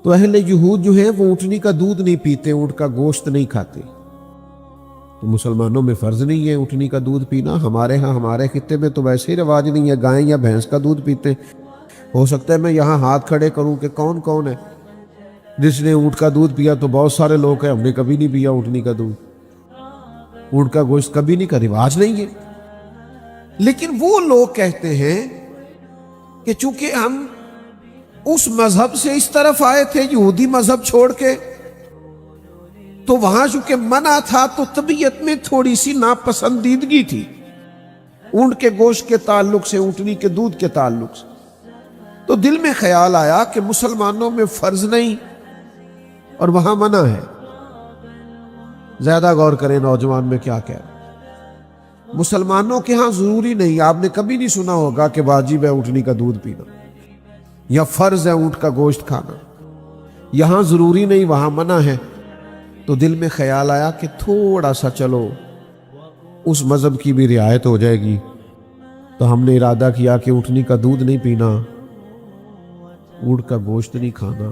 تو اہل یہود جو ہے وہ اونٹنی کا دودھ نہیں پیتے، اونٹ کا گوشت نہیں کھاتے، تو مسلمانوں میں فرض نہیں ہے اونٹنی کا دودھ پینا۔ ہمارے ہاں ہمارے خطے میں تو ویسے ہی رواج نہیں ہے، گائے یا بھینس کا دودھ پیتے۔ ہو سکتا ہے میں یہاں ہاتھ کھڑے کروں کہ کون کون ہے جس نے اونٹ کا دودھ پیا، تو بہت سارے لوگ ہیں ہم نے کبھی نہیں پیا اونٹنی کا دودھ، اونٹ کا گوشت کبھی نہیں، کا رواج نہیں ہے۔ لیکن وہ لوگ کہتے ہیں کہ چونکہ ہم اس مذہب سے اس طرف آئے تھے، یہودی مذہب چھوڑ کے، تو وہاں چونکہ منع تھا تو طبیعت میں تھوڑی سی ناپسندیدگی تھی اونٹ کے گوشت کے تعلق سے، اونٹنی کے دودھ کے تعلق سے۔ تو دل میں خیال آیا کہ مسلمانوں میں فرض نہیں اور وہاں منع ہے۔ زیادہ غور کریں نوجوان میں کیا کہہ رہے، مسلمانوں کے ہاں ضروری نہیں، آپ نے کبھی نہیں سنا ہوگا کہ واجب ہے اونٹنی کا دودھ پینا یا فرض ہے اونٹ کا گوشت کھانا، یہاں ضروری نہیں وہاں منع ہے۔ تو دل میں خیال آیا کہ تھوڑا سا چلو اس مذہب کی بھی رعایت ہو جائے گی، تو ہم نے ارادہ کیا کہ اونٹنی کا دودھ نہیں پینا، اونٹ کا گوشت نہیں کھانا۔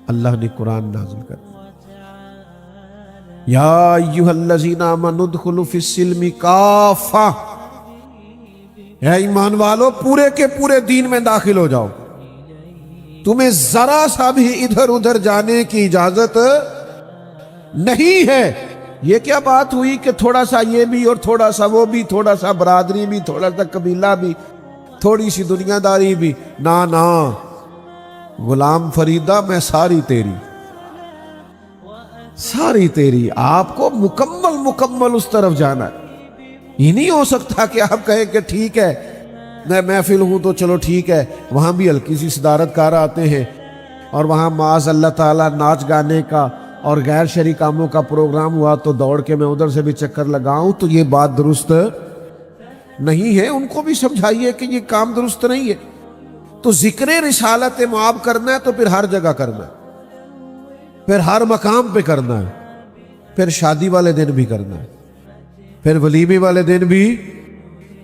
اللہ نے قرآن نازل کر دیا، یا ایھا الذین آمنوا ادخلوا فی السلم کافہ، اے ایمان والو پورے کے پورے دین میں داخل ہو جاؤ، تمہیں ذرا سا بھی ادھر ادھر جانے کی اجازت نہیں ہے۔ یہ کیا بات ہوئی کہ تھوڑا سا یہ بھی اور تھوڑا سا وہ بھی، تھوڑا سا برادری بھی، تھوڑا سا قبیلہ بھی، تھوڑی سی دنیا داری بھی؟ نا غلام فریدہ میں ساری تیری، ساری تیری، آپ کو مکمل اس طرف جانا ہے۔ یہ نہیں ہو سکتا کہ آپ کہیں کہ ٹھیک ہے میں محفل ہوں تو چلو ٹھیک ہے، وہاں بھی ہلکی سی صدارت کار آتے ہیں اور وہاں معاذ اللہ تعالیٰ ناچ گانے کا اور غیر شرعی کاموں کا پروگرام ہوا تو دوڑ کے میں ادھر سے بھی چکر لگاؤں، تو یہ بات درست نہیں ہے۔ ان کو بھی سمجھائیے کہ یہ کام درست نہیں ہے۔ تو ذکر رسالت معاب کرنا ہے تو پھر ہر جگہ کرنا ہے، پھر ہر مقام پہ کرنا ہے، پھر شادی والے دن بھی کرنا ہے، پھر ولیمے والے دن بھی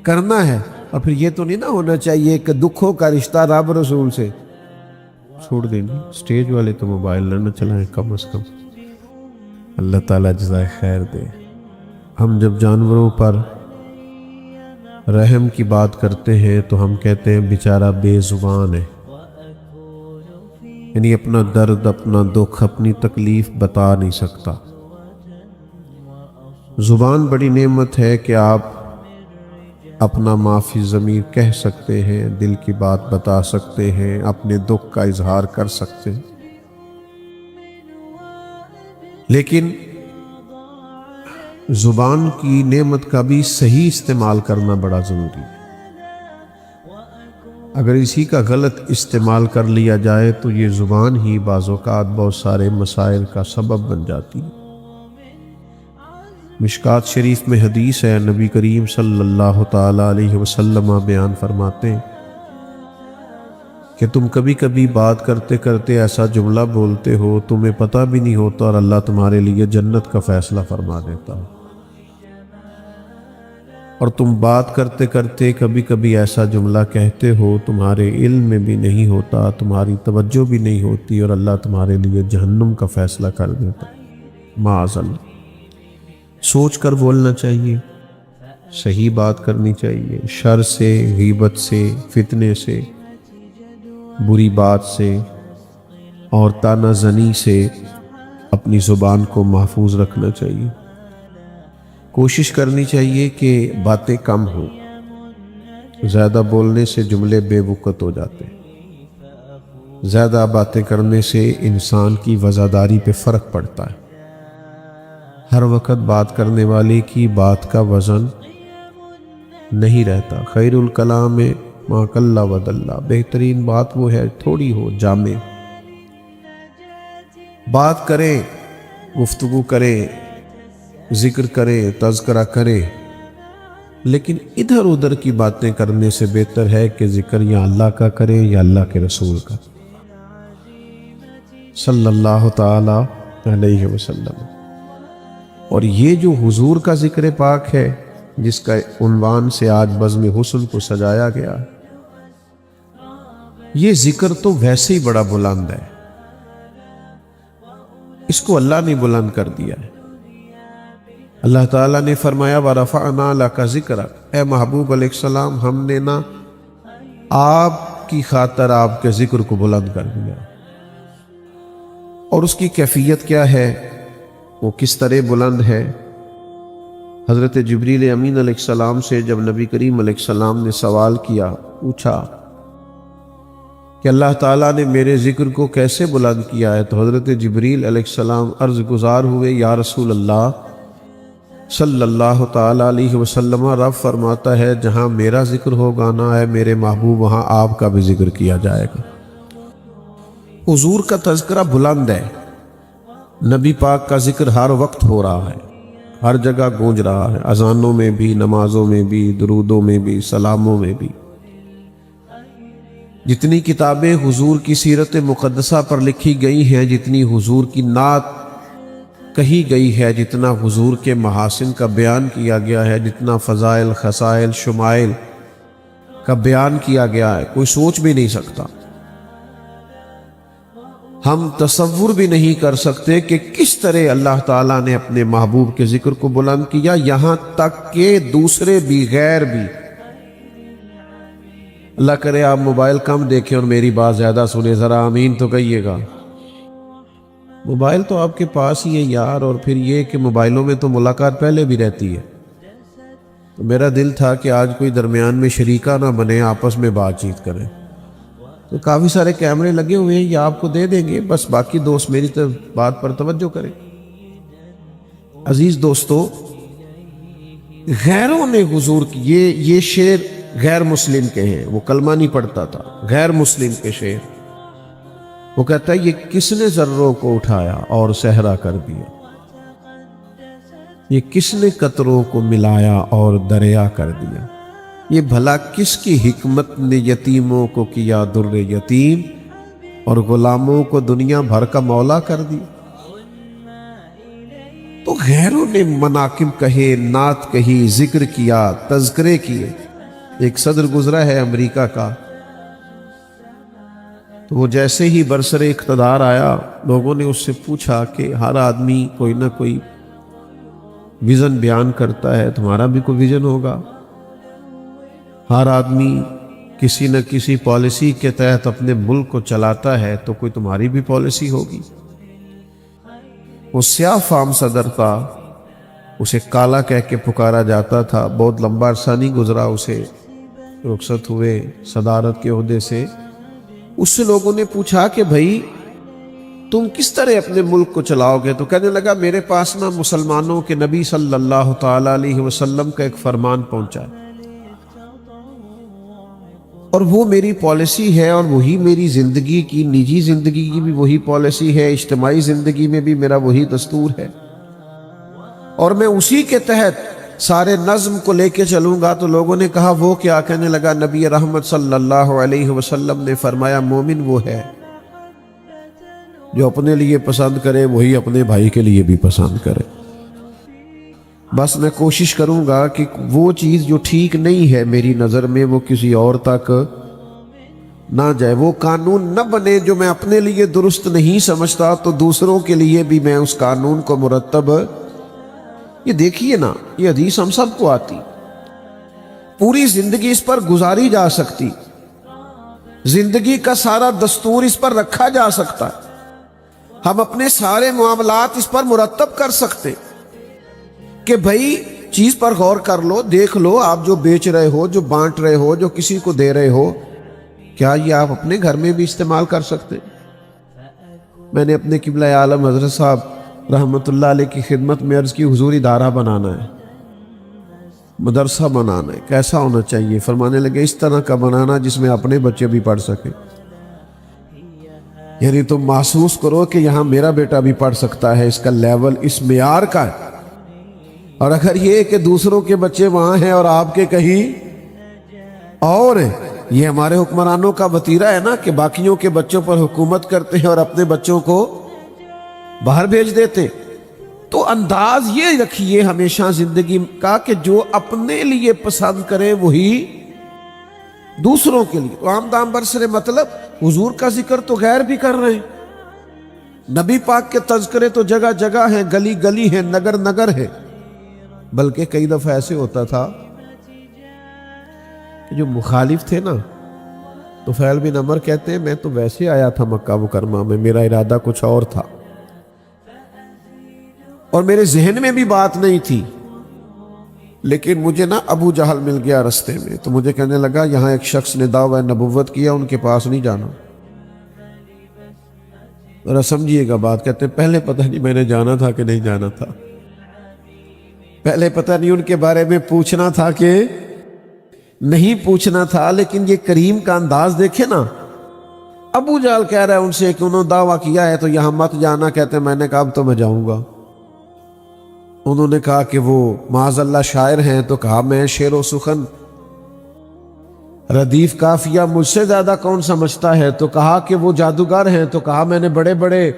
کرنا ہے۔ اور پھر یہ تو نہیں نہ ہونا چاہیے کہ دکھوں کا رشتہ رب رسول سے چھوڑ دیں گے۔ سٹیج والے تو موبائل نہ چلائیں کم از کم، اللہ تعالیٰ جزائے خیر دے۔ ہم جب جانوروں پر رحم کی بات کرتے ہیں تو ہم کہتے ہیں بیچارہ بے زبان ہے، یعنی اپنا درد، اپنا دکھ، اپنی تکلیف بتا نہیں سکتا۔ زبان بڑی نعمت ہے کہ آپ اپنا ما فی الضمیر کہہ سکتے ہیں، دل کی بات بتا سکتے ہیں، اپنے دکھ کا اظہار کر سکتے ہیں، لیکن زبان کی نعمت کا بھی صحیح استعمال کرنا بڑا ضروری ہے۔ اگر اسی کا غلط استعمال کر لیا جائے تو یہ زبان ہی بعض اوقات بہت سارے مسائل کا سبب بن جاتی ہے۔ مشکات شریف میں حدیث ہے، نبی کریم صلی اللہ تعالی علیہ وسلم بیان فرماتے ہیں کہ تم کبھی کبھی بات کرتے کرتے ایسا جملہ بولتے ہو تمہیں پتہ بھی نہیں ہوتا اور اللہ تمہارے لیے جنت کا فیصلہ فرما دیتا ہو، اور تم بات کرتے کرتے کبھی کبھی ایسا جملہ کہتے ہو تمہارے علم میں بھی نہیں ہوتا، تمہاری توجہ بھی نہیں ہوتی، اور اللہ تمہارے لیے جہنم کا فیصلہ کر دیتا۔ معاذ اللہ۔ سوچ کر بولنا چاہیے، صحیح بات کرنی چاہیے، شر سے، غیبت سے، فتنے سے، بری بات سے اور طعنہ زنی سے اپنی زبان کو محفوظ رکھنا چاہیے۔ کوشش کرنی چاہیے کہ باتیں کم ہوں، زیادہ بولنے سے جملے بے وقت ہو جاتے ہیں، زیادہ باتیں کرنے سے انسان کی وزاداری پہ فرق پڑتا ہے۔ ہر وقت بات کرنے والے کی بات کا وزن نہیں رہتا۔ خیر الکلام ما قل ودل، بہترین بات وہ ہے تھوڑی ہو، جامع بات کریں، گفتگو کریں، ذکر کریں، تذکرہ کریں، لیکن ادھر ادھر کی باتیں کرنے سے بہتر ہے کہ ذکر یا اللہ کا کریں یا اللہ کے رسول کا صلی اللہ تعالی علیہ وسلم۔ اور یہ جو حضور کا ذکر پاک ہے جس کا عنوان سے آج بزم حسن کو سجایا گیا ہے، یہ ذکر تو ویسے ہی بڑا بلند ہے، اس کو اللہ نے بلند کر دیا ہے۔ اللہ تعالیٰ نے فرمایا وَرَفَعْنَا لَكَ ذِكْرَكَ، اے محبوب علیہ السلام ہم نے نا آپ کی خاطر آپ کے ذکر کو بلند کر دیا۔ اور اس کی کیفیت کیا ہے، وہ کس طرح بلند ہے؟ حضرت جبریل امین علیہ السلام سے جب نبی کریم علیہ السلام نے سوال کیا، پوچھا کہ اللہ تعالیٰ نے میرے ذکر کو کیسے بلند کیا ہے، تو حضرت جبریل علیہ السلام عرض گزار ہوئے یا رسول اللہ صلی اللہ تعالیٰ علیہ وسلم، رب فرماتا ہے جہاں میرا ذکر ہوگا نا اے میرے محبوب وہاں آپ کا بھی ذکر کیا جائے گا۔ حضور کا تذکرہ بلند ہے، نبی پاک کا ذکر ہر وقت ہو رہا ہے، ہر جگہ گونج رہا ہے، اذانوں میں بھی، نمازوں میں بھی، درودوں میں بھی، سلاموں میں بھی۔ جتنی کتابیں حضور کی سیرت مقدسہ پر لکھی گئی ہیں، جتنی حضور کی نعت کہی گئی ہے، جتنا حضور کے محاسن کا بیان کیا گیا ہے، جتنا فضائل، خصائل، شمائل کا بیان کیا گیا ہے، کوئی سوچ بھی نہیں سکتا۔ ہم تصور بھی نہیں کر سکتے کہ کس طرح اللہ تعالیٰ نے اپنے محبوب کے ذکر کو بلند کیا، یہاں تک کہ دوسرے بھی، غیر بھی۔ اللہ کرے آپ موبائل کم دیکھیں اور میری بات زیادہ سنیں، ذرا آمین تو کہیے گا۔ موبائل تو آپ کے پاس ہی ہے یار، اور پھر یہ کہ موبائلوں میں تو ملاقات پہلے بھی رہتی ہے۔ تو میرا دل تھا کہ آج کوئی درمیان میں شریکہ نہ بنے، آپس میں بات چیت کریں۔ تو کافی سارے کیمرے لگے ہوئے ہیں، یہ آپ کو دے دیں گے، بس باقی دوست میری بات پر توجہ کریں۔ عزیز دوستو، غیروں نے حضور کی یہ شعر غیر مسلم کے ہیں، وہ کلمہ نہیں پڑھتا تھا، غیر مسلم کے شعر۔ وہ کہتا ہے یہ کس نے ذروں کو اٹھایا اور صحرا کر دیا، یہ کس نے قطروں کو ملایا اور دریا کر دیا، یہ بھلا کس کی حکمت نے یتیموں کو کیا در یتیم اور غلاموں کو دنیا بھر کا مولا کر دیا۔ تو غیروں نے مناقب کہے، نعت کہی، ذکر کیا، تذکرے کیے۔ ایک صدر گزرا ہے امریکہ کا، تو وہ جیسے ہی برسر اقتدار آیا، لوگوں نے اس سے پوچھا کہ ہر آدمی کوئی نہ کوئی ویژن بیان کرتا ہے، تمہارا بھی کوئی ویژن ہوگا؟ ہر آدمی کسی نہ کسی پالیسی کے تحت اپنے ملک کو چلاتا ہے، تو کوئی تمہاری بھی پالیسی ہوگی۔ وہ سیاہ فام صدر تھا، اسے کالا کہہ کے پکارا جاتا تھا، بہت لمبا عرصہ نہیں گزرا اسے رخصت ہوئے صدارت کے عہدے سے۔ اس سے لوگوں نے پوچھا کہ بھائی تم کس طرح اپنے ملک کو چلاؤ گے؟ تو کہنے لگا میرے پاس نا مسلمانوں کے نبی صلی اللہ تعالیٰ علیہ وسلم کا ایک فرمان پہنچا ہے، اور وہ میری پالیسی ہے، اور وہی میری زندگی کی، نجی زندگی کی بھی وہی پالیسی ہے، اجتماعی زندگی میں بھی میرا وہی دستور ہے، اور میں اسی کے تحت سارے نظم کو لے کے چلوں گا۔ تو لوگوں نے کہا وہ کیا؟ کہنے لگا نبی رحمت صلی اللہ علیہ وسلم نے فرمایا مومن وہ ہے جو اپنے لیے پسند کرے وہی اپنے بھائی کے لیے بھی پسند کرے۔ بس میں کوشش کروں گا کہ وہ چیز جو ٹھیک نہیں ہے میری نظر میں وہ کسی اور تک نہ جائے، وہ قانون نہ بنے جو میں اپنے لیے درست نہیں سمجھتا، تو دوسروں کے لیے بھی میں اس قانون کو مرتب۔ یہ دیکھیے نا، یہ حدیث ہم سب کو آتی، پوری زندگی اس پر گزاری جا سکتی، زندگی کا سارا دستور اس پر رکھا جا سکتا، ہم اپنے سارے معاملات اس پر مرتب کر سکتے کہ بھائی چیز پر غور کر لو، دیکھ لو، آپ جو بیچ رہے ہو، جو بانٹ رہے ہو، جو کسی کو دے رہے ہو، کیا یہ آپ اپنے گھر میں بھی استعمال کر سکتے؟ میں نے اپنے قبلہ عالم حضرت صاحب رحمت اللہ علیہ کی خدمت میں عرض کی حضور ادارہ بنانا ہے، مدرسہ بنانا ہے، کیسا ہونا چاہیے؟ فرمانے لگے اس طرح کا بنانا جس میں اپنے بچے بھی پڑھ سکیں، یعنی تم محسوس کرو کہ یہاں میرا بیٹا بھی پڑھ سکتا ہے، اس کا لیول اس معیار کا ہے۔ اور اگر یہ کہ دوسروں کے بچے وہاں ہیں اور آپ کے کہیں اور ہیں، یہ ہمارے حکمرانوں کا وتیرہ ہے نا کہ باقیوں کے بچوں پر حکومت کرتے ہیں اور اپنے بچوں کو باہر بھیج دیتے۔ تو انداز یہ رکھیے ہمیشہ زندگی کا کہ جو اپنے لیے پسند کرے وہی دوسروں کے لیے۔ تو عام دام برسر مطلب حضور کا ذکر تو غیر بھی کر رہے ہیں، نبی پاک کے تذکرے تو جگہ جگہ ہیں، گلی گلی ہیں، نگر نگر ہے، بلکہ کئی دفعہ ایسے ہوتا تھا کہ جو مخالف تھے نا، طفیل بن عمر کہتے ہیں میں تو ویسے آیا تھا مکہ مکرمہ میں، میرا ارادہ کچھ اور تھا اور میرے ذہن میں بھی بات نہیں تھی، لیکن مجھے نا ابو جہل مل گیا رستے میں، تو مجھے کہنے لگا یہاں ایک شخص نے دعویٰ نبوت کیا، ان کے پاس نہیں جانا۔ ذرا سمجھیے گا بات، کہتے ہیں پہلے پتہ نہیں میں نے جانا تھا کہ نہیں جانا تھا، پہلے پتہ نہیں ان کے بارے میں پوچھنا تھا کہ نہیں پوچھنا تھا، لیکن یہ کریم کا انداز دیکھے نا۔ ابو جہل کہہ رہا ہے ان سے کہ انہوں نے دعویٰ کیا ہے تو یہاں مت جانا، کہتے ہیں میں نے کہا اب تو میں جاؤں گا۔ انہوں نے کہا کہ وہ معاذ اللہ شاعر ہیں، تو کہا میں شعر و سخن ردیف قافیہ مجھ سے زیادہ کون سمجھتا ہے، تو کہا کہ وہ جادوگر ہیں، تو کہا میں نے بڑے بڑے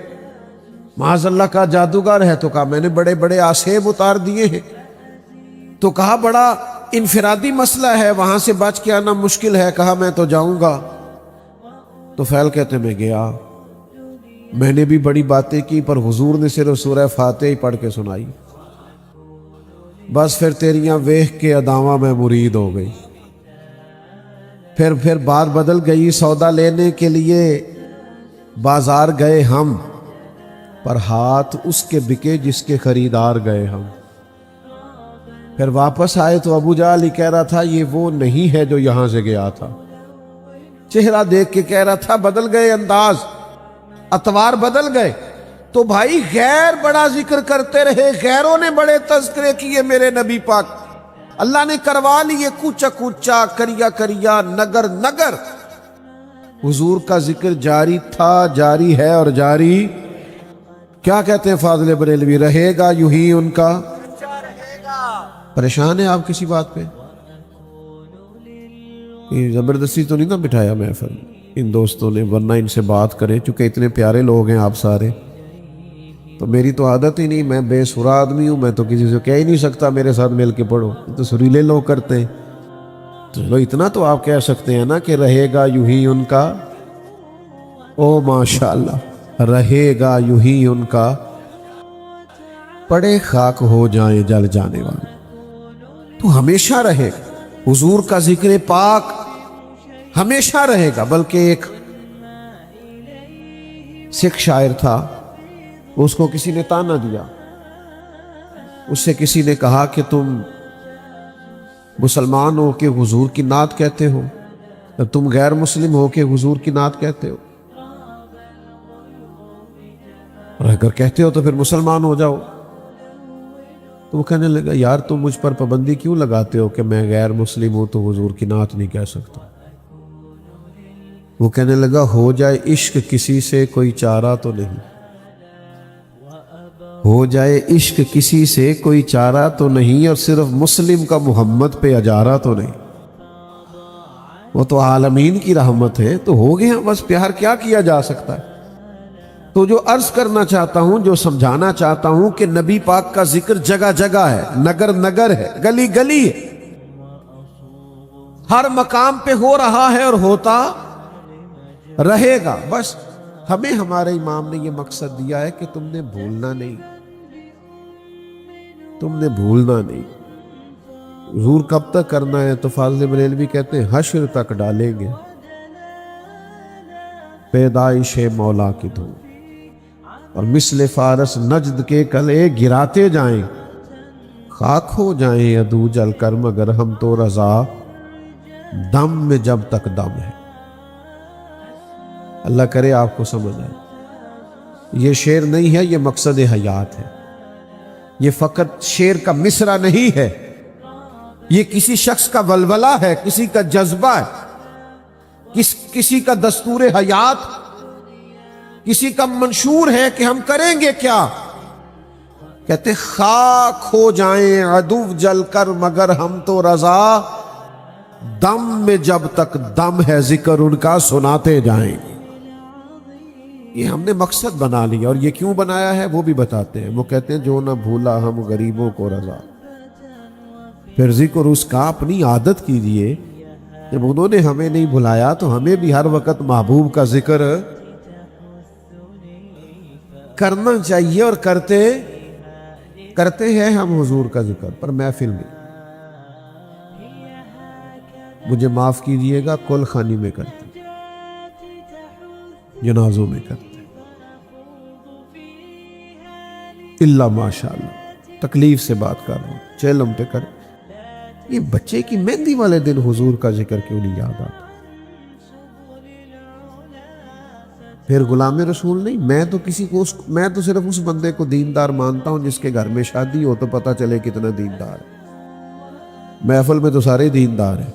معاذ اللہ کا جادوگر ہے، تو کہا میں نے بڑے بڑے آسیب اتار دیے ہیں، تو کہا بڑا انفرادی مسئلہ ہے، وہاں سے بچ کے آنا مشکل ہے، کہا میں تو جاؤں گا۔ تو فیل کہتے میں گیا، میں نے بھی بڑی باتیں کی، پر حضور نے صرف سورہ فاتحہ ہی پڑھ کے سنائی، بس پھر تیریاں ویکھ کے اداواں میں مرید ہو گئی۔ پھر بات بدل گئی، سودا لینے کے لیے بازار گئے ہم، پر ہاتھ اس کے بکے جس کے خریدار گئے ہم۔ پھر واپس آئے تو ابو جہل ہی کہہ رہا تھا یہ وہ نہیں ہے جو یہاں سے گیا تھا، چہرہ دیکھ کے کہہ رہا تھا بدل گئے انداز، اطوار بدل گئے۔ تو بھائی غیر بڑا ذکر کرتے رہے، غیروں نے بڑے تذکرے کیے میرے نبی پاک، اللہ نے کروا لیے کوچا کوچا، کریا کریا، نگر نگر، حضور کا ذکر جاری تھا، جاری ہے اور جاری کیا کہتے ہیں فاضل بریلوی، رہے گا یوں ہی ان کا۔ پریشان ہیں آپ کسی بات پہ؟ یہ زبردستی تو نہیں نا بٹھایا محفل ان دوستوں نے، ورنہ ان سے بات کریں، چونکہ اتنے پیارے لوگ ہیں آپ سارے، تو میری تو عادت ہی نہیں، میں بے سرا آدمی ہوں، میں تو کسی سے کہہ ہی نہیں سکتا میرے ساتھ مل کے پڑھو، تو سریلے لوگ کرتے ہیں۔ چلو اتنا تو آپ کہہ سکتے ہیں نا کہ رہے گا یوں ہی ان کا، او ماشاءاللہ، رہے گا یوں ہی ان کا، پڑے خاک ہو جائیں جل جانے والے، تو ہمیشہ رہے گا حضور کا ذکر پاک، ہمیشہ رہے گا۔ بلکہ ایک سکھ شاعر تھا، اس کو کسی نے تانا دیا، اس سے کسی نے کہا کہ تم مسلمان ہو کہ حضور کی نعت کہتے ہو، تم غیر مسلم ہو کہ حضور کی نعت کہتے ہو، اور اگر کہتے ہو تو پھر مسلمان ہو جاؤ۔ تو وہ کہنے لگا یار تم مجھ پر پابندی کیوں لگاتے ہو کہ میں غیر مسلم ہوں تو حضور کی نعت نہیں کہہ سکتا۔ وہ کہنے لگا ہو جائے عشق کسی سے کوئی چارہ تو نہیں، ہو جائے عشق کسی سے کوئی چارہ تو نہیں، اور صرف مسلم کا محمد پہ اجارہ تو نہیں، وہ تو عالمین کی رحمت ہے، تو ہو گیا بس، پیار کیا کیا جا سکتا ہے۔ تو جو عرض کرنا چاہتا ہوں، جو سمجھانا چاہتا ہوں کہ نبی پاک کا ذکر جگہ جگہ ہے، نگر نگر ہے، گلی گلی ہے، ہر مقام پہ ہو رہا ہے اور ہوتا رہے گا۔ بس ہمیں ہمارے امام نے یہ مقصد دیا ہے کہ تم نے بھولنا نہیں، تم نے بھولنا نہیں۔ حضور کب تک کرنا ہے؟ تو فاضل بریلوی کہتے ہیں حشر تک ڈالیں گے پیدائش مولا کی دھوم، اور مثل فارس نجد کے کلے گراتے جائیں، خاک ہو جائیں عدو جل کر مگر ہم تو رضا، دم میں جب تک دم ہے۔ اللہ کرے آپ کو سمجھ آئے، یہ شعر نہیں ہے، یہ مقصد حیات ہے، یہ فقط شعر کا مصرع نہیں ہے، یہ کسی شخص کا ولولہ ہے، کسی کا جذبہ ہے، کسی کا دستور حیات، کسی کا منشور ہے کہ ہم کریں گے کیا۔ کہتے خاک ہو جائیں عدو جل کر مگر ہم تو رضا، دم میں جب تک دم ہے ذکر ان کا سناتے جائیں گے۔ یہ ہم نے مقصد بنا لیا، اور یہ کیوں بنایا ہے وہ بھی بتاتے ہیں۔ وہ کہتے ہیں جو نہ بھولا ہم غریبوں کو رضا، پھر ذکر اس کا اپنی عادت کیجئے، جب انہوں نے ہمیں نہیں بھلایا تو ہمیں بھی ہر وقت محبوب کا ذکر کرنا چاہیے اور کرتے ہیں ہم حضور کا ذکر، پر محفل میں مجھے معاف کیجئے گا، کل خانی میں کرتے، جنازوں میں کرتے، اللہ ماشاءاللہ، تکلیف سے بات کر رہا ہوں، چیلم پہ کر۔ یہ بچے کی مہندی والے دن حضور کا ذکر کیوں نہیں یاد آتا؟ پھر غلام رسول نہیں، میں تو صرف اس بندے کو دیندار مانتا ہوں جس کے گھر میں شادی ہو تو پتہ چلے کتنا دیندار ہے۔ محفل میں تو سارے دیندار ہیں،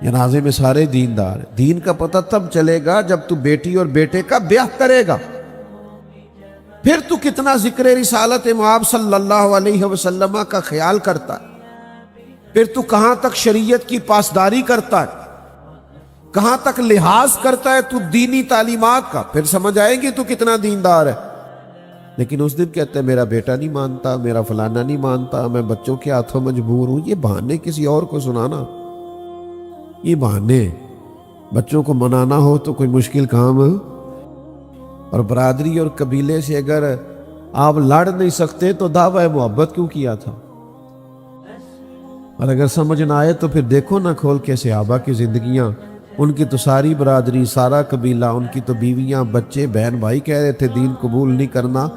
جنازے میں سارے دیندار ہیں۔ دین کا پتہ تب چلے گا جب تو بیٹی اور بیٹے کا بیاہ کرے گا، پھر تو کتنا ذکر رسالت مآب صلی اللہ علیہ وسلم کا خیال کرتا ہے، پھر تو کہاں تک شریعت کی پاسداری کرتا ہے، کہاں تک لحاظ کرتا ہے تو دینی تعلیمات کا، پھر سمجھ آئے گی تو کتنا دیندار ہے۔ لیکن اس دن کہتے ہیں میرا بیٹا نہیں مانتا، میرا فلانا نہیں مانتا، میں بچوں کے ہاتھوں مجبور ہوں۔ یہ بہانے کسی اور کو سنانا، یہ بہانے، بچوں کو منانا ہو تو کوئی مشکل کام ہے۔ اور برادری اور قبیلے سے اگر آپ لڑ نہیں سکتے تو دعوی محبت کیوں کیا تھا؟ اور اگر سمجھ نہ آئے تو پھر دیکھو نہ کھول کے صحابہ کی زندگیاں، ان کی تو ساری برادری، سارا قبیلہ، ان کی تو بیویاں، بچے، بہن بھائی کہہ رہے تھے دین قبول نہیں کرنا،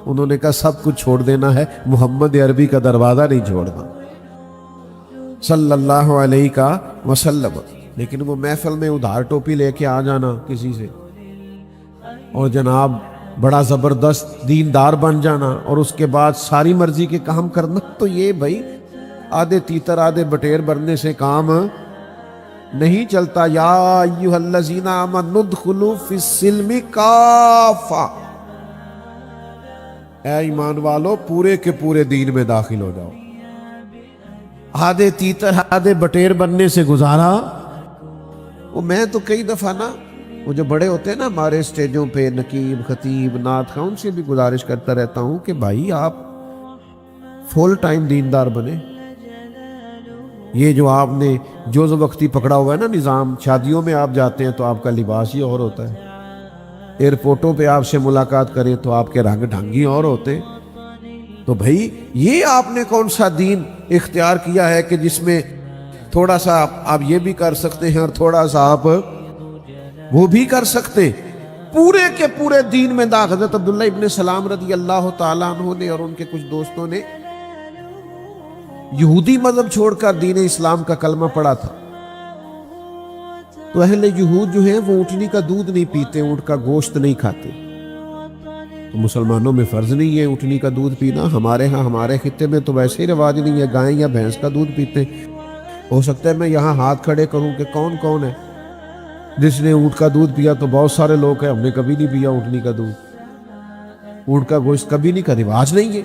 انہوں نے کہا سب کچھ چھوڑ دینا ہے، محمد عربی کا دروازہ نہیں چھوڑنا صلی اللہ علیہ وسلم۔ لیکن وہ محفل میں ادھار ٹوپی لے کے آ جانا کسی سے، اور جناب بڑا زبردست دیندار بن جانا، اور اس کے بعد ساری مرضی کے کام کرنا، تو یہ بھائی آدھے تیتر آدھے بٹیر بننے سے کام نہیں چلتا۔ یا ایھا الذین آمنوا ادخلوا فی السلم کافہ، اے ایمان والو پورے کے پورے دین میں داخل ہو جاؤ۔ آدھے تیتر آدھے بٹیر بننے سے گزارا۔ وہ میں تو کئی دفعہ نا، وہ جو بڑے ہوتے ہیں نا ہمارے اسٹیجوں پہ، نقیب، خطیب، نعت خواں، ان سے بھی گزارش کرتا رہتا ہوں کہ بھائی آپ فل ٹائم دیندار بنے۔ یہ جو آپ نے جوز وقتی پکڑا ہوا ہے نا نظام، شادیوں میں آپ جاتے ہیں تو آپ کا لباس ہی اور ہوتا ہے، ایئرپورٹوں پہ آپ سے ملاقات کریں تو آپ کے رنگ ڈھنگ ہی اور ہوتے، تو بھائی یہ آپ نے کون سا دین اختیار کیا ہے کہ جس میں تھوڑا سا آپ یہ بھی کر سکتے ہیں اور تھوڑا سا آپ وہ بھی کر سکتے؟ پورے کے پورے دین میں داخل۔ حضرت عبداللہ ابن سلام رضی اللہ تعالیٰ عنہ نے اور ان کے کچھ دوستوں نے یہودی مذہب چھوڑ کر دین اسلام کا کلمہ پڑھا تھا، تو اہل یہود جو ہیں وہ اونٹنی کا دودھ نہیں پیتے، اونٹ کا گوشت نہیں کھاتے، تو مسلمانوں میں فرض نہیں ہے اونٹنی کا دودھ پینا۔ ہمارے ہاں ہمارے خطے میں تو ویسے ہی رواج نہیں ہے، گائے یا بھینس کا دودھ پیتے۔ ہو سکتا ہے میں یہاں ہاتھ کھڑے کروں کہ کون کون ہے جس نے اونٹ کا دودھ پیا، تو بہت سارے لوگ ہیں، ہم نے کبھی نہیں پیا اونٹنی کا دودھ، اونٹ کا گوشت کبھی نہیں، کا رواج نہیں ہے۔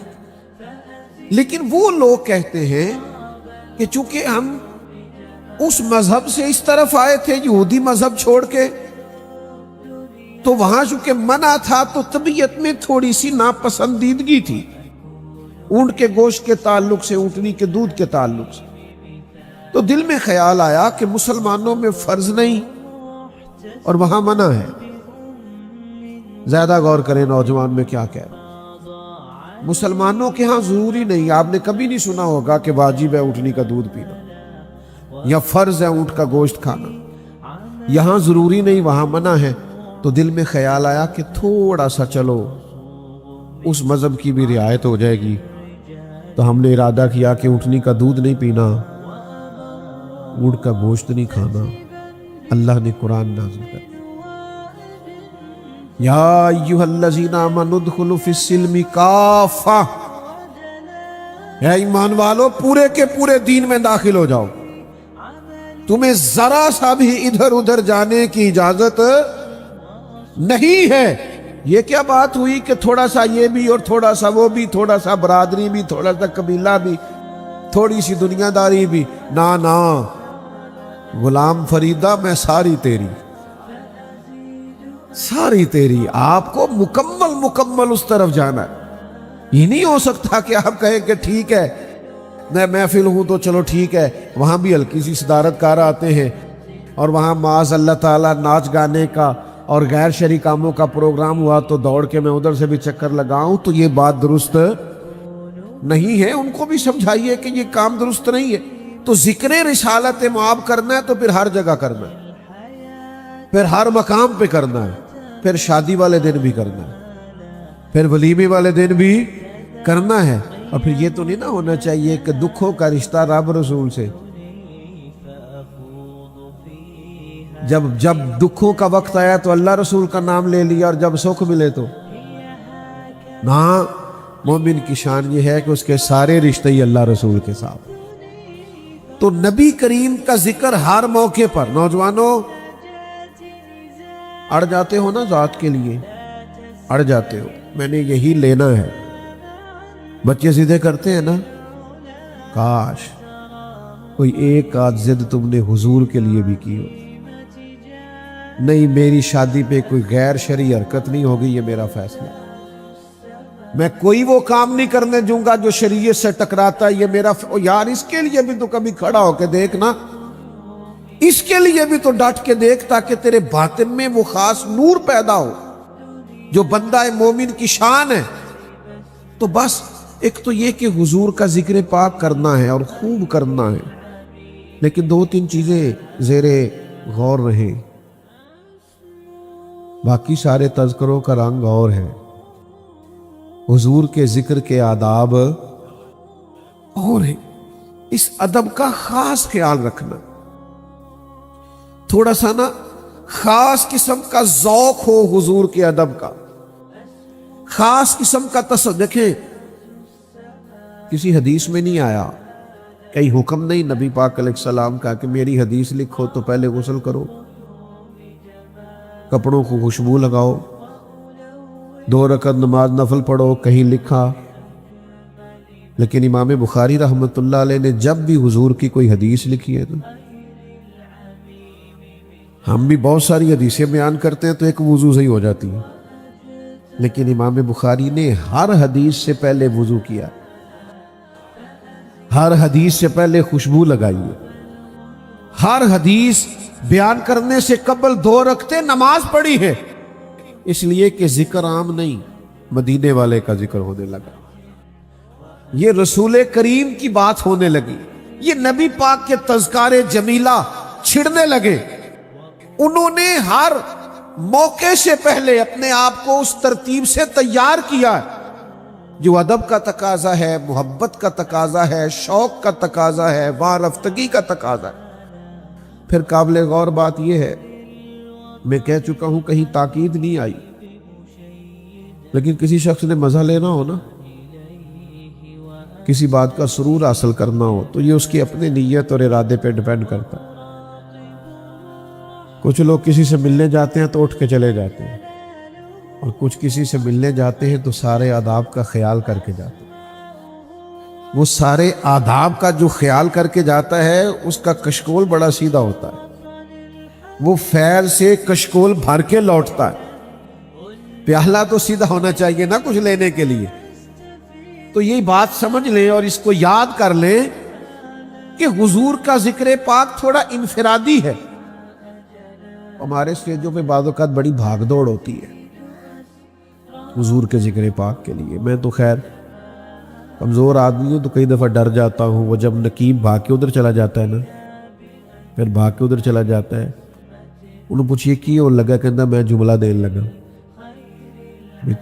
لیکن وہ لوگ کہتے ہیں کہ چونکہ ہم اس مذہب سے اس طرف آئے تھے یہودی مذہب چھوڑ کے، تو وہاں چونکہ منع تھا تو طبیعت میں تھوڑی سی ناپسندیدگی تھی اونٹ کے گوشت کے تعلق سے، اونٹنی کے دودھ کے تعلق سے، تو دل میں خیال آیا کہ مسلمانوں میں فرض نہیں اور وہاں منع ہے۔ زیادہ غور کریں نوجوان میں کیا کہہ رہا، مسلمانوں کے ہاں ضروری نہیں، آپ نے کبھی نہیں سنا ہوگا کہ واجب ہے اونٹنی کا دودھ پینا یا فرض ہے اونٹ کا گوشت کھانا، یہاں ضروری نہیں وہاں منع ہے۔ تو دل میں خیال آیا کہ تھوڑا سا چلو اس مذہب کی بھی رعایت ہو جائے گی، تو ہم نے ارادہ کیا کہ اونٹنی کا دودھ نہیں پینا، اونٹ کا گوشت نہیں کھانا۔ اللہ نے قرآن نازل کر دیا، یا ایھا الذین آمنوا ادخلوا فی السلم کافہ، اے ایمان والو پورے کے پورے دین میں داخل ہو جاؤ، تمہیں ذرا سا بھی ادھر ادھر جانے کی اجازت نہیں ہے۔ یہ کیا بات ہوئی کہ تھوڑا سا یہ بھی اور تھوڑا سا وہ بھی، تھوڑا سا برادری بھی، تھوڑا سا قبیلہ بھی، تھوڑی سی دنیا داری بھی؟ نا غلام فریدہ میں ساری تیری، ساری تیری، آپ کو مکمل اس طرف جانا ہے۔ یہ نہیں ہو سکتا کہ آپ کہیں کہ ٹھیک ہے میں محفل ہوں تو چلو ٹھیک ہے، وہاں بھی ہلکی سی صدارت کار آتے ہیں اور وہاں معاذ اللہ تعالیٰ ناچ گانے کا اور غیر شرعی کاموں کا پروگرام ہوا تو دوڑ کے میں ادھر سے بھی چکر لگاؤں، تو یہ بات درست نہیں ہے۔ ان کو بھی سمجھائیے کہ یہ کام درست نہیں ہے۔ تو ذکر رسالت معاب کرنا ہے تو پھر ہر جگہ کرنا ہے، پھر ہر مقام پہ کرنا ہے، پھر شادی والے دن بھی کرنا ہے، پھر ولیمے والے دن بھی کرنا ہے۔ اور پھر یہ تو نہیں نہ ہونا چاہیے کہ دکھوں کا رشتہ رب رسول سے، جب دکھوں کا وقت آیا تو اللہ رسول کا نام لے لیا، اور جب سکھ ملے تو نہ۔ مومن کی شان یہ ہے کہ اس کے سارے رشتے ہی اللہ رسول کے ساتھ۔ تو نبی کریم کا ذکر ہر موقع پر۔ نوجوانوں اڑ جاتے ہو نا ذات کے لیے، اڑ جاتے ہو، میں نے یہی لینا ہے۔ بچے ضدیں کرتے ہیں نا، کاش کوئی ایک آدھ ضد تم نے حضور کے لیے بھی کی ہو۔ نہیں، میری شادی پہ کوئی غیر شرعی حرکت نہیں ہوگی، یہ میرا فیصلہ۔ میں کوئی وہ کام نہیں کرنے دوں گا جو شریعت سے ٹکراتا ہے، یہ میرا یار اس کے لیے بھی تو کبھی کھڑا ہو کے دیکھنا، اس کے لیے بھی تو ڈٹ کے دیکھ، تاکہ تیرے باطن میں وہ خاص نور پیدا ہو جو بندہ مومن کی شان ہے۔ تو بس ایک تو یہ کہ حضور کا ذکر پاک کرنا ہے اور خوب کرنا ہے، لیکن دو تین چیزیں زیر غور رہیں۔ باقی سارے تذکروں کا رنگ اور ہے، حضور کے ذکر کے آداب اور ہیں۔ اس ادب کا خاص خیال رکھنا، تھوڑا سا نا خاص قسم کا ذوق ہو حضور کے ادب کا، خاص قسم کا دیکھیں کسی حدیث میں نہیں آیا، کئی حکم نہیں نبی پاک علیہ السلام کا کہ میری حدیث لکھو تو پہلے غسل کرو، کپڑوں کو خوشبو لگاؤ، 2 رکعت نماز نفل پڑھو، کہیں لکھا۔ لیکن امام بخاری رحمۃ اللہ علیہ نے جب بھی حضور کی کوئی حدیث لکھی ہے تو ہم بھی بہت ساری حدیثیں بیان کرتے ہیں تو ایک وضو سے ہی ہو جاتی ہے، لیکن امام بخاری نے ہر حدیث سے پہلے وضو کیا، ہر حدیث سے پہلے خوشبو لگائی ہے، ہر حدیث بیان کرنے سے قبل 2 رکعتیں نماز پڑھی ہے، اس لیے کہ ذکر عام نہیں، مدینے والے کا ذکر ہونے لگا، یہ رسول کریم کی بات ہونے لگی، یہ نبی پاک کے تذکار جمیلہ چھڑنے لگے۔ انہوں نے ہر موقع سے پہلے اپنے آپ کو اس ترتیب سے تیار کیا جو ادب کا تقاضا ہے، محبت کا تقاضا ہے، شوق کا تقاضا ہے، وارفتگی کا تقاضا ہے۔ پھر قابل غور بات یہ ہے، میں کہہ چکا ہوں کہیں تاکید نہیں آئی، لیکن کسی شخص نے مزہ لینا ہو نا، کسی بات کا سرور حاصل کرنا ہو تو یہ اس کی اپنے نیت اور ارادے پہ ڈیپینڈ کرتا ہے۔ کچھ لوگ کسی سے ملنے جاتے ہیں تو اٹھ کے چلے جاتے ہیں، اور کچھ کسی سے ملنے جاتے ہیں تو سارے آداب کا خیال کر کے جاتے ہیں۔ وہ سارے آداب کا جو خیال کر کے جاتا ہے اس کا کشکول بڑا سیدھا ہوتا ہے، وہ فیض سے کشکول بھر کے لوٹتا ہے۔ پیالہ تو سیدھا ہونا چاہیے نا کچھ لینے کے لیے۔ تو یہی بات سمجھ لیں اور اس کو یاد کر لیں کہ حضور کا ذکر پاک تھوڑا انفرادی ہے۔ ہمارے اسٹیجوں پہ بعض اوقات بڑی بھاگ دوڑ ہوتی ہے حضور کے ذکر پاک کے لیے۔ میں تو خیر کمزور آدمی ہوں تو کئی دفعہ ڈر جاتا ہوں، وہ جب نقیب بھاگ کے ادھر چلا جاتا ہے نا، پھر بھاگ کے ادھر چلا جاتا ہے، انہوں پوچھئے کی اور لگا، کہتا میں جملہ دین لگا۔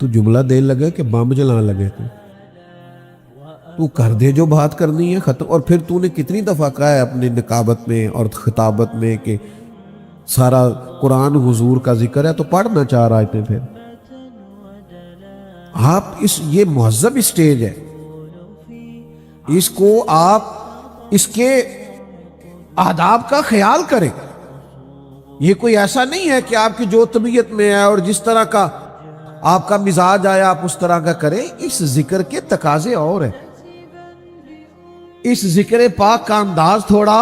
تو جملہ دین لگا کہ بم جلان لگے تو کر دے جو بات کرنی ہے ختم۔ اور پھر تو نے کتنی دفعہ کہا ہے اپنی نقابت میں اور خطابت میں کہ سارا قرآن حضور کا ذکر ہے، تو پڑھنا چاہ رہا تھے۔ پھر آپ یہ مہذب اسٹیج ہے، اس کو آپ اس کے آداب کا خیال کریں۔ یہ کوئی ایسا نہیں ہے کہ آپ کی جو طبیعت میں ہے اور جس طرح کا آپ کا مزاج آیا آپ اس طرح کا کریں۔ اس ذکر کے تقاضے اور ہیں، اس ذکر پاک کا انداز تھوڑا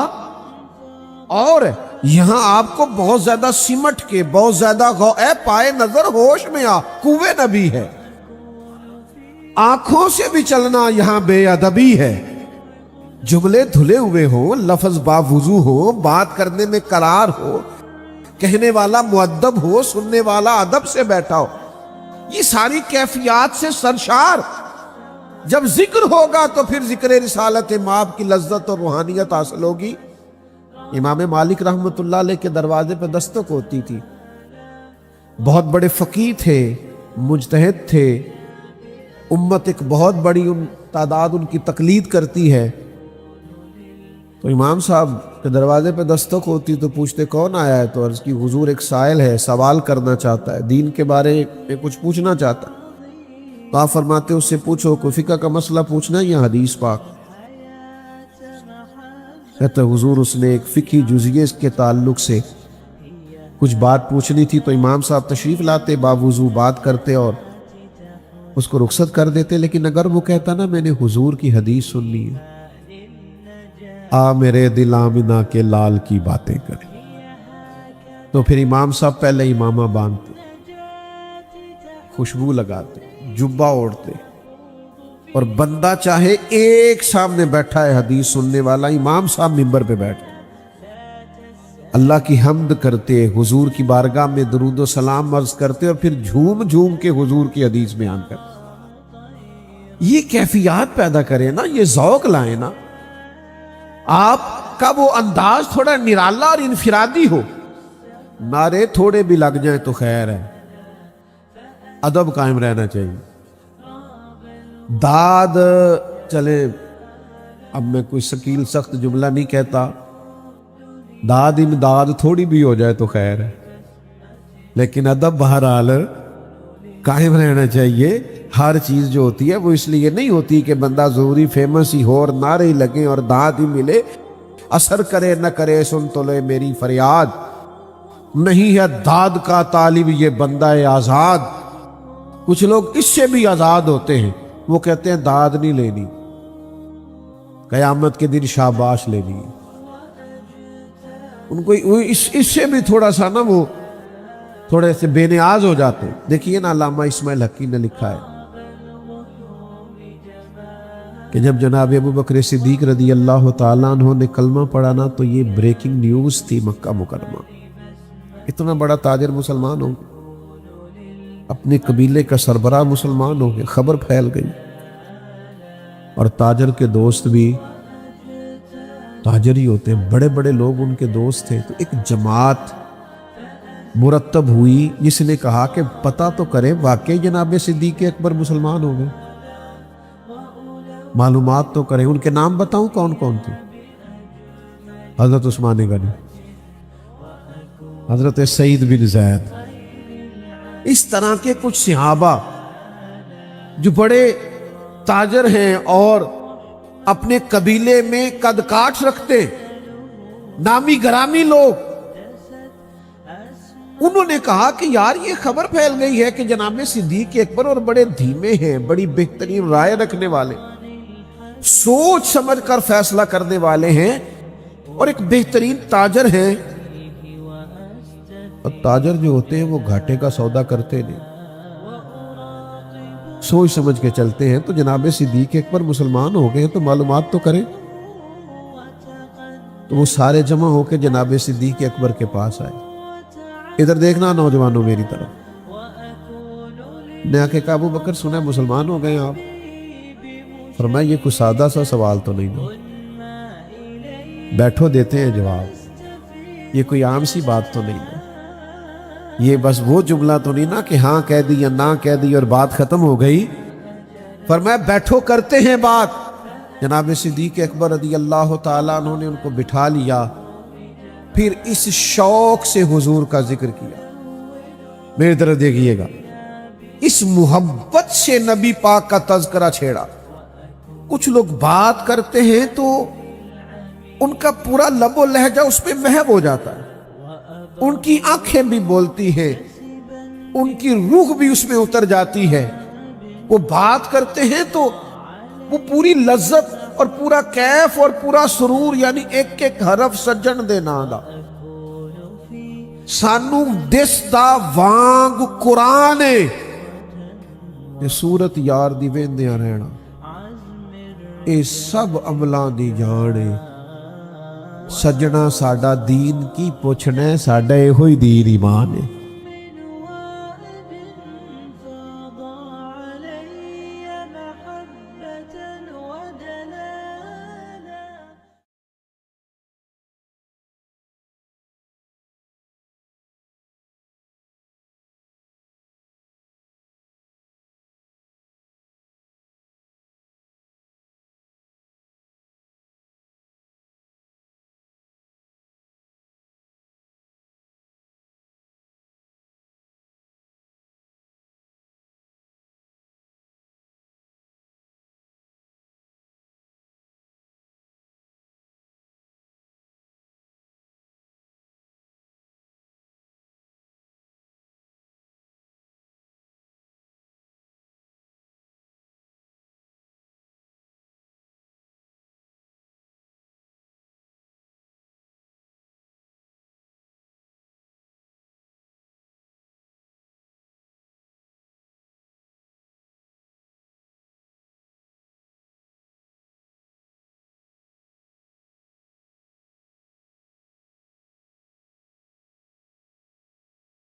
اور ہے۔ یہاں آپ کو بہت زیادہ سمٹ کے، بہت زیادہ اے پائے نظر ہوش میں آ، کوے نبی ہے، آنکھوں سے بھی چلنا یہاں بے ادبی ہے۔ جملے دھلے ہوئے ہوں، لفظ باوضو ہو، بات کرنے میں قرار ہو، کہنے والا مؤدب ہو، سننے والا ادب سے بیٹھا ہو، یہ ساری کیفیات سے سرشار جب ذکر ہوگا تو پھر ذکر رسالت مآب کی لذت اور روحانیت حاصل ہوگی۔ امام مالک رحمۃ اللہ علیہ کے دروازے پہ دستک ہوتی تھی، بہت بڑے فقیہ تھے، مجتہد تھے، امت ایک بہت بڑی تعداد ان کی تقلید کرتی ہے، تو امام صاحب کے دروازے پہ دستک ہوتی تو پوچھتے کون آیا ہے؟ تو عرض کی حضور ایک سائل ہے، سوال کرنا چاہتا ہے، دین کے بارے میں کچھ پوچھنا چاہتا ہے۔ تو آپ فرماتے اس سے پوچھو، کوئی فقہ کا مسئلہ پوچھنا ہے یا حدیث پاک؟ کہتا حضور اس نے ایک فقہی جزئیے کے تعلق سے کچھ بات پوچھنی تھی، تو امام صاحب تشریف لاتے، باوضو بات کرتے اور اس کو رخصت کر دیتے، لیکن اگر وہ کہتا نا میں نے حضور کی حدیث سننی ہے، آ میرے دل آمنہ کے لال کی باتیں کریں، تو پھر امام صاحب پہلے امامہ باندھتے، خوشبو لگاتے، جبہ اوڑھتے، اور بندہ چاہے ایک سامنے بیٹھا ہے حدیث سننے والا، امام صاحب منبر پہ بیٹھتے، اللہ کی حمد کرتے، حضور کی بارگاہ میں درود و سلام عرض کرتے، اور پھر جھوم جھوم کے حضور کی حدیث بیان کرتے۔ یہ کیفیات پیدا کرے نا، یہ ذوق لائے نا، آپ کا وہ انداز تھوڑا نرالا اور انفرادی ہو، نعرے تھوڑے بھی لگ جائیں تو خیر ہے، ادب قائم رہنا چاہیے۔ داد چلے، اب میں کوئی ثقیل سخت جملہ نہیں کہتا، داد امداد تھوڑی بھی ہو جائے تو خیر ہے، لیکن ادب بہرحال قائم رہنا چاہیے۔ ہر چیز جو ہوتی ہے وہ اس لیے نہیں ہوتی کہ بندہ ضروری فیمس ہی ہو اور نعرے ہی لگیں اور داد ہی ملے، اثر کرے نہ کرے سن تو لے میری فریاد، نہیں ہے داد کا طالب یہ بندہ آزاد۔ کچھ لوگ اس سے بھی آزاد ہوتے ہیں، وہ کہتے ہیں داد نہیں لینی، قیامت کے دن شاباش لینی، ان کو اس سے بھی تھوڑا سا نا وہ تھوڑے سے بے نیاز ہو جاتے ہیں۔ دیکھیے نا علامہ اسماعیل حقی نے لکھا ہے کہ جب جناب ابو بکر صدیق رضی اللہ تعالیٰ عنہ نے کلمہ پڑھا نا تو یہ بریکنگ نیوز تھی مکہ مکرمہ، اتنا بڑا تاجر مسلمان ہو گیا، اپنے قبیلے کا سربراہ مسلمان ہو گیا، خبر پھیل گئی، اور تاجر کے دوست بھی تاجر ہی ہوتے ہیں، بڑے بڑے لوگ ان کے دوست تھے، تو ایک جماعت مرتب ہوئی جس نے کہا کہ پتہ تو کرے واقعی جناب صدیق اکبر مسلمان ہو گئے، معلومات تو کریں۔ ان کے نام بتاؤں کون کون تھے؟ حضرت عثمان غنی، حضرت سعید بن زید، اس طرح کے کچھ صحابہ جو بڑے تاجر ہیں اور اپنے قبیلے میں قد کاٹ رکھتے، نامی گرامی لوگ، انہوں نے کہا کہ یار یہ خبر پھیل گئی ہے کہ جناب صدیق اکبر اور بڑے دھیمے ہیں، بڑی بہترین رائے رکھنے والے، سوچ سمجھ کر فیصلہ کرنے والے ہیں، اور ایک بہترین تاجر ہیں۔ اور تاجر جو ہوتے ہیں وہ گھاٹے کا سودا کرتے نہیں، سوچ سمجھ کے چلتے ہیں۔ تو جناب صدیق اکبر مسلمان ہو گئے تو معلومات تو کریں۔ تو وہ سارے جمع ہو کے جناب صدیق اکبر کے پاس آئے۔ ادھر دیکھنا نوجوانوں میری طرف، نے آ کے کہا ابو بکر سنا مسلمان ہو گئے آپ؟ فرمایا یہ کوئی سادہ سا سوال تو نہیں نا، بیٹھو دیتے ہیں جواب، یہ کوئی عام سی بات تو نہیں نا، یہ بس وہ جملہ تو نہیں نا کہ ہاں کہہ دی یا نہ کہہ دی اور بات ختم ہو گئی۔ فرمایا بیٹھو کرتے ہیں بات۔ جناب صدیق اکبر رضی اللہ تعالیٰ عنہ نے ان کو بٹھا لیا، پھر اس شوق سے حضور کا ذکر کیا، میری طرف دیکھیے گا، اس محبت سے نبی پاک کا تذکرہ چھیڑا۔ کچھ لوگ بات کرتے ہیں تو ان کا پورا لب و لہجہ اس پہ محو ہو جاتا ہے، ان کی آنکھیں بھی بولتی ہیں، ان کی روح بھی اس میں اتر جاتی ہے۔ وہ بات کرتے ہیں تو وہ پوری لذت اور پورا کیف اور پورا سرور، یعنی ایک ایک حرف سجن دے نالا سانو دستا وانگ قرآن یہ سورت یار دی ویندیاں رہنا، اے سب عملاں دی جان ਸੱਜਣਾ ਸਾਡਾ ਦੀਨ ਕੀ ਪੁੱਛਣਾ, ਸਾਡਾ ਇਹੋ ਹੀ ਦੀਨ ਈਮਾਨ ਹੈ।